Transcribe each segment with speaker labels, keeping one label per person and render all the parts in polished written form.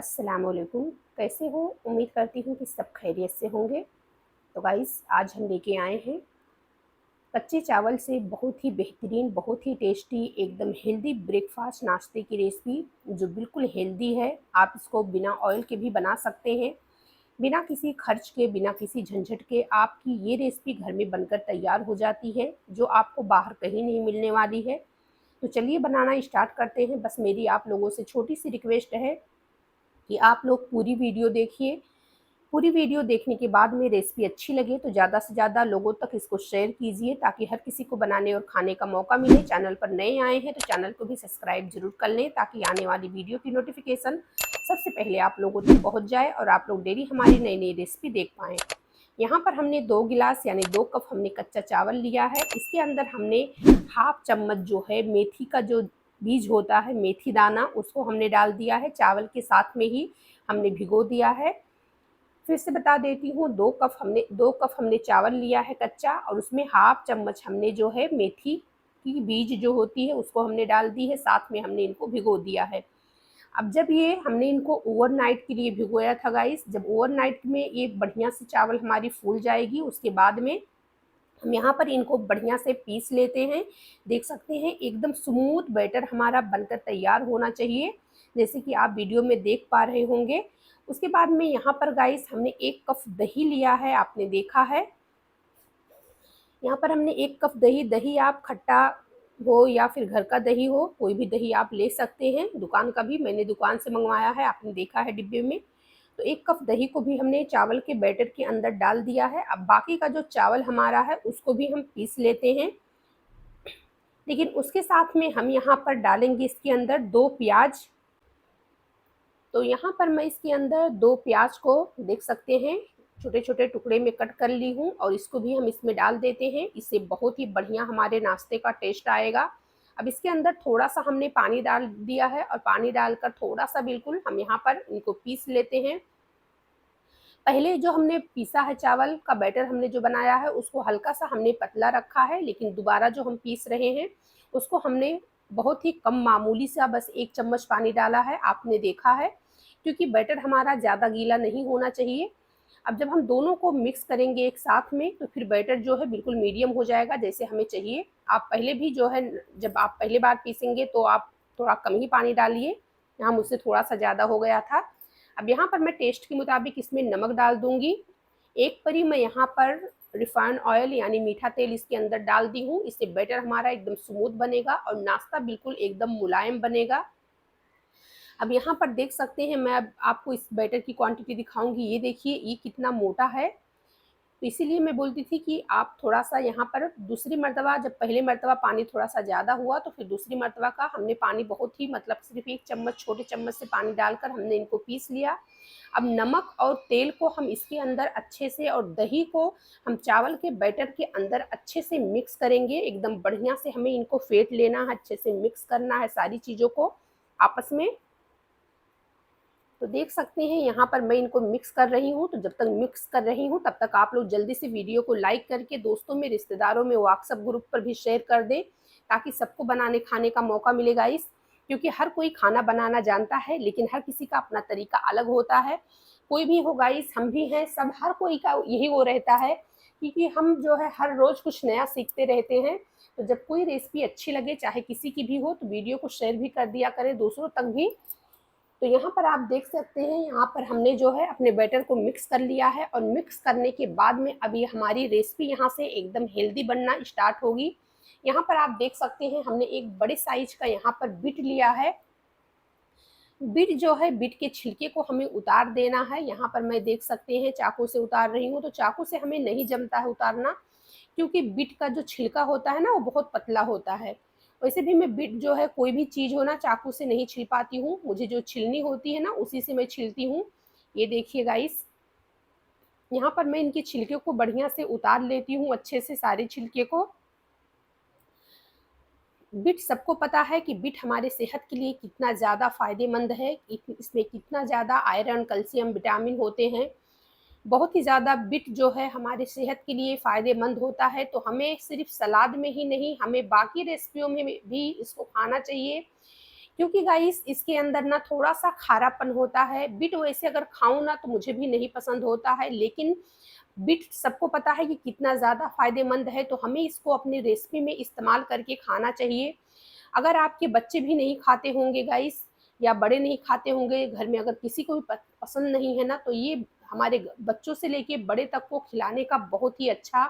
Speaker 1: अस्सलाम वालेकुम। कैसे हो? उम्मीद करती हूँ कि सब खैरियत से होंगे। तो गाइस, आज हम लेके आए हैं कच्चे चावल से बहुत ही बेहतरीन, बहुत ही टेस्टी, एकदम हेल्दी ब्रेकफास्ट नाश्ते की रेसिपी जो बिल्कुल हेल्दी है। आप इसको बिना ऑयल के भी बना सकते हैं, बिना किसी खर्च के, बिना किसी झंझट के आपकी ये रेसिपी घर में बनकर तैयार हो जाती है, जो आपको बाहर कहीं नहीं मिलने वाली है। तो चलिए बनाना स्टार्ट करते हैं। बस मेरी आप लोगों से छोटी सी रिक्वेस्ट है कि आप लोग पूरी वीडियो देखिए। पूरी वीडियो देखने के बाद में रेसिपी अच्छी लगे तो ज़्यादा से ज़्यादा लोगों तक इसको शेयर कीजिए, ताकि हर किसी को बनाने और खाने का मौका मिले। चैनल पर नए आए हैं तो चैनल को भी सब्सक्राइब जरूर कर लें, ताकि आने वाली वीडियो की नोटिफिकेशन सबसे पहले आप लोगों तक पहुंच जाए और आप लोग डेली हमारी नई नई रेसिपी देख पाएँ। यहाँ पर हमने 2 गिलास यानी 2 कप हमने कच्चा चावल लिया है। इसके अंदर हमने हाफ चम्मच जो है मेथी का जो बीज होता है, मेथी दाना, उसको हमने डाल दिया है। चावल के साथ में ही हमने भिगो दिया है। फिर से बता देती हूँ, 2 कप हमने चावल लिया है कच्चा, और उसमें हाफ चम्मच हमने जो है मेथी की बीज जो होती है उसको हमने डाल दी है, साथ में हमने इनको भिगो दिया है। अब जब ये हमने इनको ओवरनाइट के लिए भिगोया था गाइस, जब ओवरनाइट में ये बढ़िया से चावल हमारी फूल जाएगी, उसके बाद में हम यहाँ पर इनको बढ़िया से पीस लेते हैं। देख सकते हैं एकदम स्मूथ बैटर हमारा बनकर तैयार होना चाहिए, जैसे कि आप वीडियो में देख पा रहे होंगे। उसके बाद में यहाँ पर गाइस हमने 1 कप दही लिया है, आपने देखा है। यहाँ पर हमने 1 कप दही, दही आप खट्टा हो या फिर घर का दही हो, कोई भी दही आप ले सकते हैं, दुकान का भी। मैंने दुकान से मंगवाया है, आपने देखा है डिब्बे में। तो 1 कप दही को भी हमने चावल के बैटर के अंदर डाल दिया है। अब बाकी का जो चावल हमारा है उसको भी हम पीस लेते हैं, लेकिन उसके साथ में हम यहाँ पर डालेंगे इसके अंदर 2 प्याज। तो यहाँ पर मैं इसके अंदर 2 प्याज को देख सकते हैं छोटे छोटे टुकड़े में कट कर ली हूँ, और इसको भी हम इसमें डाल देते हैं। इससे बहुत ही बढ़िया हमारे नाश्ते का टेस्ट आएगा। अब इसके अंदर थोड़ा सा हमने पानी डाल दिया है, और पानी डालकर थोड़ा सा बिल्कुल हम यहाँ पर इनको पीस लेते हैं। पहले जो हमने पीसा है चावल का बैटर, हमने जो बनाया है उसको हल्का सा हमने पतला रखा है, लेकिन दोबारा जो हम पीस रहे हैं उसको हमने बहुत ही कम, मामूली सा, बस 1 चम्मच पानी डाला है, आपने देखा है, क्योंकि बैटर हमारा ज़्यादा गीला नहीं होना चाहिए। अब जब हम दोनों को मिक्स करेंगे एक साथ में, तो फिर बैटर जो है बिल्कुल मीडियम हो जाएगा, जैसे हमें चाहिए। आप पहले भी जो है, जब आप पहले बार पीसेंगे तो आप थोड़ा कम ही पानी डालिए, यहाँ मुझसे थोड़ा सा ज़्यादा हो गया था। अब यहाँ पर मैं टेस्ट के मुताबिक इसमें नमक डाल दूंगी। 1 परी मैं यहाँ पर रिफाइंड ऑयल यानी मीठा तेल इसके अंदर डाल दी हूँ। इससे बैटर हमारा एकदम स्मूथ बनेगा और नाश्ता बिल्कुल एकदम मुलायम बनेगा। अब यहाँ पर देख सकते हैं, मैं अब आपको इस बैटर की क्वांटिटी दिखाऊंगी। ये देखिए ये कितना मोटा है। तो इसीलिए मैं बोलती थी कि आप थोड़ा सा यहाँ पर दूसरी मर्तबा, जब पहले मर्तबा पानी थोड़ा सा ज़्यादा हुआ, तो फिर दूसरी मर्तबा का हमने पानी बहुत ही, मतलब सिर्फ 1 चम्मच, छोटे चम्मच से पानी डालकर हमने इनको पीस लिया। अब नमक और तेल को हम इसके अंदर अच्छे से, और दही को हम चावल के बैटर के अंदर अच्छे से मिक्स करेंगे। एकदम बढ़िया से हमें इनको फेंट लेना है, अच्छे से मिक्स करना है सारी चीज़ों को आपस में। तो देख सकते हैं यहाँ पर मैं इनको मिक्स कर रही हूँ। तो जब तक मिक्स कर रही हूँ तब तक आप लोग जल्दी से वीडियो को लाइक करके दोस्तों में, रिश्तेदारों में, व्हाट्सएप ग्रुप पर भी शेयर कर दें, ताकि सबको बनाने खाने का मौका मिले गाइस। क्योंकि हर कोई खाना बनाना जानता है, लेकिन हर किसी का अपना तरीका अलग होता है। कोई भी हो गाइस, हम भी हैं, सब, हर कोई का यही वो रहता है, क्योंकि हम जो है हर रोज़ कुछ नया सीखते रहते हैं। तो जब कोई रेसिपी अच्छी लगे, चाहे किसी की भी हो, तो वीडियो को शेयर भी कर दिया करें दूसरों तक भी। तो यहाँ पर आप देख सकते हैं, यहाँ पर हमने जो है अपने बैटर को मिक्स कर लिया है, और मिक्स करने के बाद में अभी हमारी रेसिपी यहाँ से एकदम हेल्दी बनना स्टार्ट होगी। यहाँ पर आप देख सकते हैं हमने एक बड़े साइज का यहाँ पर बीट लिया है। बीट जो है, बीट के छिलके को हमें उतार देना है। यहाँ पर मैं देख सकते हैं चाकू से उतार रही हूँ। तो चाकू से हमें नहीं जमता है उतारना, क्योंकि बीट का जो छिलका होता है ना, वो बहुत पतला होता है। वैसे भी मैं बीट जो है, कोई भी चीज़ हो ना, चाकू से नहीं छिल पाती हूँ। मुझे जो छिलनी होती है ना, उसी से मैं छिलती हूँ। ये देखिए गाइस, यहाँ पर मैं इनके छिलके को बढ़िया से उतार लेती हूँ, अच्छे से सारे छिलके को। बीट, सबको पता है कि बीट हमारे सेहत के लिए कितना ज़्यादा फ़ायदेमंद है, इसमें कितना ज़्यादा आयरन, कैल्शियम, विटामिन होते हैं। बहुत ही ज़्यादा बीट जो है हमारे सेहत के लिए फ़ायदेमंद होता है। तो हमें सिर्फ सलाद में ही नहीं, हमें बाकी रेसिपियों में भी इसको खाना चाहिए, क्योंकि गाइस इसके अंदर ना थोड़ा सा खारापन होता है। बीट वैसे अगर खाऊं ना तो मुझे भी नहीं पसंद होता है, लेकिन बीट सबको पता है कि कितना ज़्यादा फायदेमंद है, तो हमें इसको अपनी रेसिपी में इस्तेमाल करके खाना चाहिए। अगर आपके बच्चे भी नहीं खाते होंगे गाइस, या बड़े नहीं खाते होंगे घर में, अगर किसी को भी पसंद नहीं है ना, तो ये हमारे बच्चों से लेके बड़े तक को खिलाने का बहुत ही अच्छा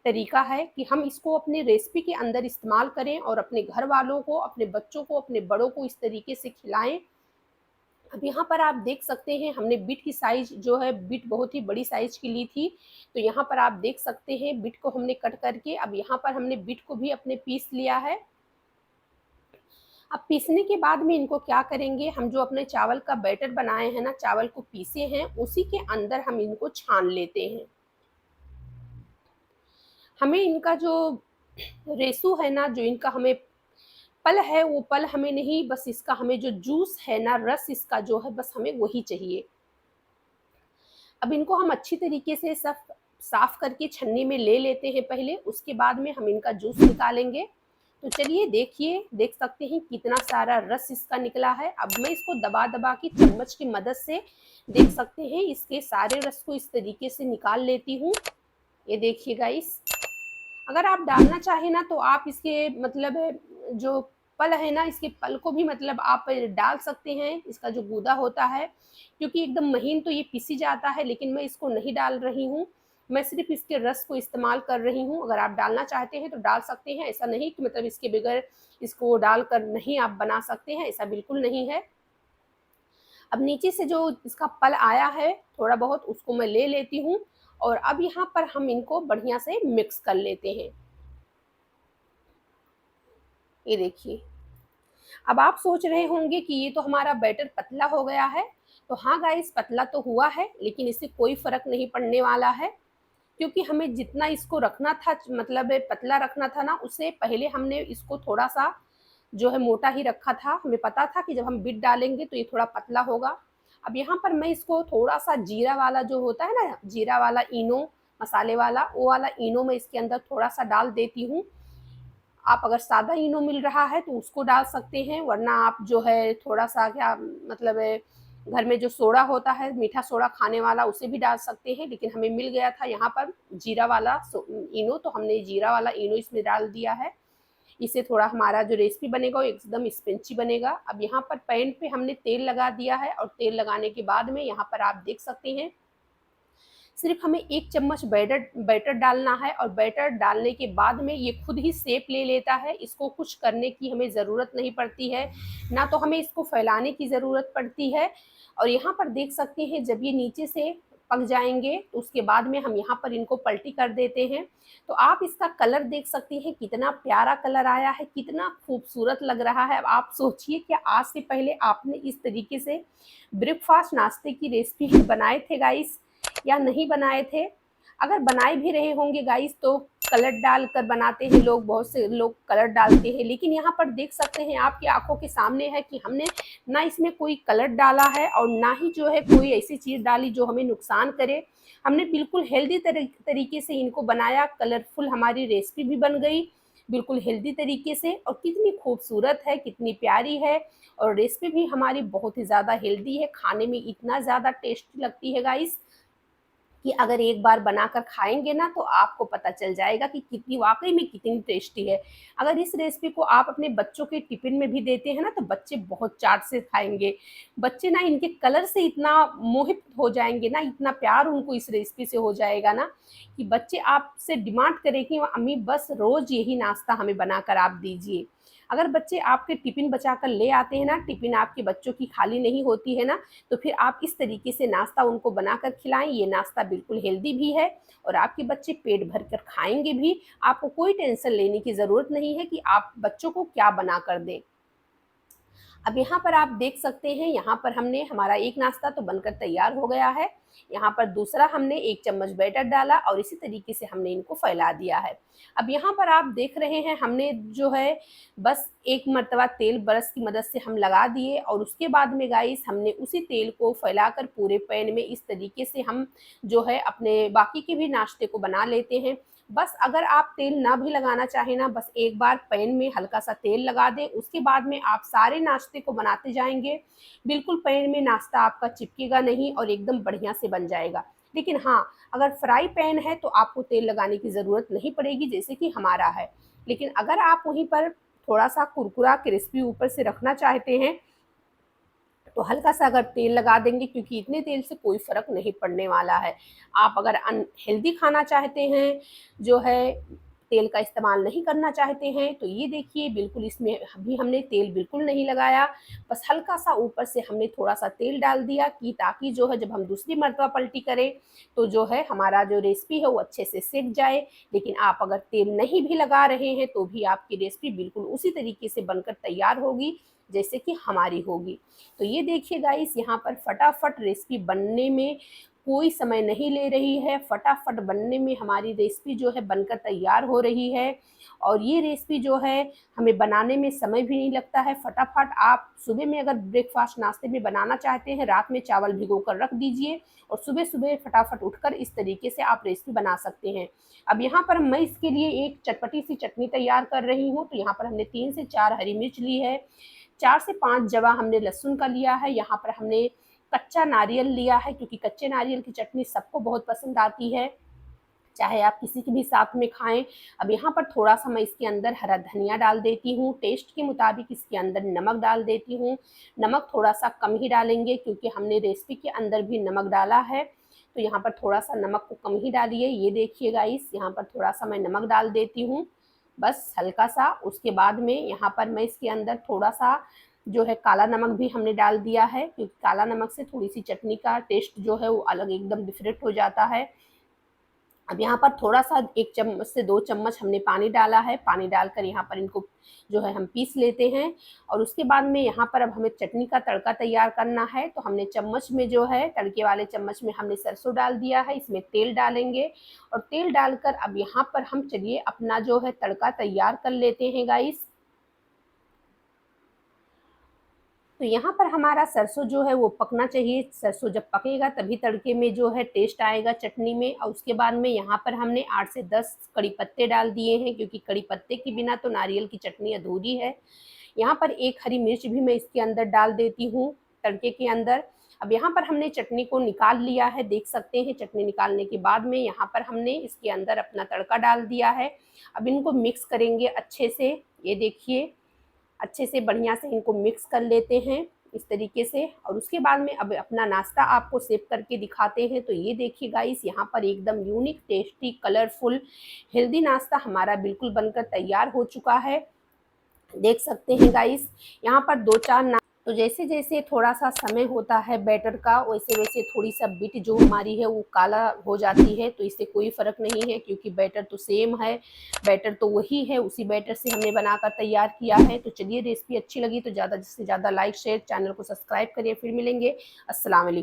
Speaker 1: तरीका है कि हम इसको अपनी रेसिपी के अंदर इस्तेमाल करें और अपने घर वालों को, अपने बच्चों को, अपने बड़ों को इस तरीके से खिलाएं। अब यहाँ पर आप देख सकते हैं हमने बीट की साइज जो है, बीट बहुत ही बड़ी साइज की ली थी, तो यहाँ पर आप देख सकते हैं बीट को हमने कट करके, अब यहाँ पर हमने बीट को भी अपने पीस लिया है। अब पीसने के बाद में इनको क्या करेंगे, हम जो अपने चावल का बैटर बनाए हैं ना, चावल को पीसे हैं, उसी के अंदर हम इनको छान लेते हैं। हमें इनका जो रेसू है ना, जो इनका हमें पल है, वो पल हमें नहीं, बस इसका हमें जो जूस है ना, रस इसका जो है, बस हमें वही चाहिए। अब इनको हम अच्छी तरीके से सब साफ करके छन्नी में ले लेते हैं पहले, उसके बाद में हम इनका जूस निकालेंगे। तो चलिए देखिए, देख सकते हैं कितना सारा रस इसका निकला है। अब मैं इसको दबा दबा के चम्मच की मदद से देख सकते हैं इसके सारे रस को इस तरीके से निकाल लेती हूँ। ये देखिए गाइस, अगर आप डालना चाहें ना तो आप इसके मतलब जो पल है ना, इसके पल को भी मतलब आप डाल सकते हैं, इसका जो गूदा होता है, क्योंकि एकदम महीन तो ये पिसी जाता है, लेकिन मैं इसको नहीं डाल रही हूँ, मैं सिर्फ इसके रस को इस्तेमाल कर रही हूँ। अगर आप डालना चाहते हैं तो डाल सकते हैं, ऐसा नहीं कि मतलब इसके बगैर इसको डालकर नहीं आप बना सकते हैं, ऐसा बिल्कुल नहीं है। अब नीचे से जो इसका पल आया है थोड़ा बहुत, उसको मैं ले लेती हूँ, और अब यहाँ पर हम इनको बढ़िया से मिक्स कर लेते हैं। ये देखिए, अब आप सोच रहे होंगे कि ये तो हमारा बैटर पतला हो गया है, तो हाँ गाइस, पतला तो हुआ है, लेकिन इससे कोई फर्क नहीं पड़ने वाला है, क्योंकि हमें जितना इसको रखना था, मतलब पतला रखना था ना, उससे पहले हमने इसको थोड़ा सा जो है मोटा ही रखा था। हमें पता था कि जब हम बीट डालेंगे तो ये थोड़ा पतला होगा। अब यहाँ पर मैं इसको थोड़ा सा जीरा वाला जो होता है ना, जीरा वाला इनो, मसाले वाला, वो वाला इनो मैं इसके अंदर थोड़ा सा डाल देती हूँ। आप अगर सादा इनो मिल रहा है तो उसको डाल सकते हैं, वरना आप जो है थोड़ा सा क्या मतलब घर में जो सोडा होता है, मीठा सोडा खाने वाला, उसे भी डाल सकते हैं, लेकिन हमें मिल गया था यहाँ पर जीरा वाला इनो, तो हमने जीरा वाला इनो इसमें डाल दिया है। इससे थोड़ा हमारा जो रेसिपी बनेगा वो एकदम स्पंची बनेगा। अब यहाँ पर पैन पे हमने तेल लगा दिया है, और तेल लगाने के बाद में यहाँ पर आप देख सकते हैं सिर्फ हमें 1 चम्मच बैटर डालना है, और बैटर डालने के बाद में ये खुद ही शेप ले लेता है। इसको कुछ करने की हमें ज़रूरत नहीं पड़ती है, ना तो हमें इसको फैलाने की ज़रूरत पड़ती है। और यहाँ पर देख सकते हैं जब ये नीचे से पक जाएंगे तो उसके बाद में हम यहाँ पर इनको पलटी कर देते हैं। तो आप इसका कलर देख सकते हैं, कितना प्यारा कलर आया है, कितना खूबसूरत लग रहा है। अब आप सोचिए कि आज से पहले आपने इस तरीके से ब्रेकफास्ट नाश्ते की रेसिपी बनाए थे गाइस, या नहीं बनाए थे। अगर बनाए भी रहे होंगे गाइस तो कलर डालकर बनाते हैं लोग, बहुत से लोग कलर डालते हैं, लेकिन यहाँ पर देख सकते हैं आपकी आंखों के सामने है कि हमने ना इसमें कोई कलर डाला है, और ना ही जो है कोई ऐसी चीज़ डाली जो हमें नुकसान करे। हमने बिल्कुल हेल्दी तरीके से इनको बनाया, कलरफुल हमारी रेसिपी भी बन गई बिल्कुल हेल्दी तरीके से, और कितनी खूबसूरत है, कितनी प्यारी है, और रेसिपी भी हमारी बहुत ही ज़्यादा हेल्दी है, खाने में इतना ज़्यादा टेस्टी लगती है गाइस कि अगर एक बार बनाकर खाएंगे ना तो आपको पता चल जाएगा कि कितनी वाकई में कितनी टेस्टी है। अगर इस रेसिपी को आप अपने बच्चों के टिफिन में भी देते हैं ना तो बच्चे बहुत चाट से खाएंगे। बच्चे ना इनके कलर से इतना मोहित हो जाएंगे ना, इतना प्यार उनको इस रेसिपी से हो जाएगा ना, कि बच्चे आपसे डिमांड करें कि अम्मी बस रोज यही नाश्ता हमें बनाकर आप दीजिए। अगर बच्चे आपके टिफिन बचा कर ले आते हैं ना, टिफिन आपके बच्चों की खाली नहीं होती है ना, तो फिर आप इस तरीके से नाश्ता उनको बनाकर खिलाएं। ये नाश्ता बिल्कुल हेल्दी भी है, और आपके बच्चे पेट भर कर खाएंगे भी। आपको कोई टेंशन लेने की ज़रूरत नहीं है कि आप बच्चों को क्या बना कर दें। अब यहाँ पर आप देख सकते हैं, यहाँ पर हमने हमारा एक नाश्ता तो बनकर तैयार हो गया है। यहाँ पर दूसरा हमने 1 चम्मच बैटर डाला, और इसी तरीके से हमने इनको फैला दिया है। अब यहाँ पर आप देख रहे हैं हमने जो है बस एक मर्तबा तेल ब्रश की मदद से हम लगा दिए, और उसके बाद में गाइस हमने उसी तेल को फैलाकर पूरे पैन में इस तरीके से हम जो है अपने बाकी के भी नाश्ते को बना लेते हैं। बस अगर आप तेल ना भी लगाना चाहें ना, बस एक बार पैन में हल्का सा तेल लगा दें, उसके बाद में आप सारे नाश्ते को बनाते जाएंगे। बिल्कुल पैन में नाश्ता आपका चिपकेगा नहीं और एकदम बढ़िया से बन जाएगा। लेकिन हाँ, अगर फ्राई पैन है तो आपको तेल लगाने की ज़रूरत नहीं पड़ेगी, जैसे कि हमारा है। लेकिन अगर आप वहीं पर थोड़ा सा कुरकुरा क्रिस्पी ऊपर से रखना चाहते हैं तो हल्का सा अगर तेल लगा देंगे, क्योंकि इतने तेल से कोई फ़र्क नहीं पड़ने वाला है। आप अगर अनहेल्दी खाना चाहते हैं, जो है तेल का इस्तेमाल नहीं करना चाहते हैं, तो ये देखिए बिल्कुल इसमें अभी हमने तेल बिल्कुल नहीं लगाया। बस हल्का सा ऊपर से हमने थोड़ा सा तेल डाल दिया कि ताकि जो है जब हम दूसरी मर्तबा पलटी करें तो जो है हमारा जो रेसिपी है वो अच्छे से सिक जाए। लेकिन आप अगर तेल नहीं भी लगा रहे हैं तो भी आपकी रेसिपी बिल्कुल उसी तरीके से बनकर तैयार होगी जैसे कि हमारी होगी। तो ये देखिए गाइस, यहाँ पर फटाफट रेसिपी बनने में कोई समय नहीं ले रही है, फटाफट बनने में हमारी रेसिपी जो है बनकर तैयार हो रही है। और ये रेसिपी जो है हमें बनाने में समय भी नहीं लगता है। फटाफट आप सुबह में अगर ब्रेकफास्ट नाश्ते में बनाना चाहते हैं, रात में चावल भिगो कर रख दीजिए और सुबह सुबह फटाफट उठकर इस तरीके से आप रेसिपी बना सकते हैं। अब यहाँ पर मैं इसके लिए एक चटपटी सी चटनी तैयार कर रही हूँ। तो यहाँ पर हमने 3 से 4 हरी मिर्च ली है, 4 से 5 जवा हमने लहसुन का लिया है। यहाँ पर हमने कच्चा नारियल लिया है, क्योंकि कच्चे नारियल की चटनी सबको बहुत पसंद आती है, चाहे आप किसी के भी साथ में खाएं। अब यहाँ पर थोड़ा सा मैं इसके अंदर हरा धनिया डाल देती हूँ, टेस्ट के मुताबिक इसके अंदर नमक डाल देती हूँ। नमक थोड़ा सा कम ही डालेंगे क्योंकि हमने रेसिपी के अंदर भी नमक डाला है, तो यहाँ पर थोड़ा सा नमक को कम ही डालिए। ये देखिए गाइस, यहाँ पर थोड़ा सा मैं नमक डाल देती हूँ, बस हल्का सा। उसके बाद में यहाँ पर मैं इसके अंदर थोड़ा सा जो है काला नमक भी हमने डाल दिया है, क्योंकि काला नमक से थोड़ी सी चटनी का टेस्ट जो है वो अलग एकदम डिफरेंट हो जाता है। अब यहाँ पर थोड़ा सा 1 चम्मच से 2 चम्मच हमने पानी डाला है। पानी डालकर यहाँ पर इनको जो है हम पीस लेते हैं। और उसके बाद में यहाँ पर अब हमें चटनी का तड़का तैयार करना है। तो हमने चम्मच में जो है तड़के वाले चम्मच में हमने सरसों डाल दिया है, इसमें तेल डालेंगे और तेल डालकर अब यहाँ पर हम चलिए अपना जो है तड़का तैयार कर लेते हैं गाइस। तो यहाँ पर हमारा सरसों जो है वो पकना चाहिए। सरसों जब पकेगा तभी तड़के में जो है टेस्ट आएगा चटनी में। और उसके बाद में यहाँ पर हमने 8 से 10 कड़ी पत्ते डाल दिए हैं, क्योंकि कड़ी पत्ते के बिना तो नारियल की चटनी अधूरी है। यहाँ पर 1 हरी मिर्च भी मैं इसके अंदर डाल देती हूँ तड़के के अंदर। अब यहाँ पर हमने चटनी को निकाल लिया है, देख सकते हैं। चटनी निकालने के बाद में यहाँ पर हमने इसके अंदर अपना तड़का डाल दिया है। अब इनको मिक्स करेंगे अच्छे से। ये देखिए अच्छे से बढ़िया से इनको मिक्स कर लेते हैं इस तरीके से। और उसके बाद में अब अपना नाश्ता आपको सेव करके दिखाते हैं। तो ये देखिए गाइस, यहाँ पर एकदम यूनिक, टेस्टी, कलरफुल, हेल्दी नाश्ता हमारा बिल्कुल बनकर तैयार हो चुका है। देख सकते हैं गाइस, यहाँ पर 2-4 तो जैसे जैसे थोड़ा सा समय होता है बैटर का, वैसे वैसे थोड़ी सा बिट जो हमारी है वो काला हो जाती है। तो इससे कोई फ़र्क नहीं है, क्योंकि बैटर तो सेम है, बैटर तो वही है, उसी बैटर से हमने बनाकर तैयार किया है। तो चलिए, रेसिपी अच्छी लगी तो ज़्यादा से ज़्यादा लाइक शेयर, चैनल को सब्सक्राइब करिए। फिर मिलेंगे। अस्सलाम वालेकुम।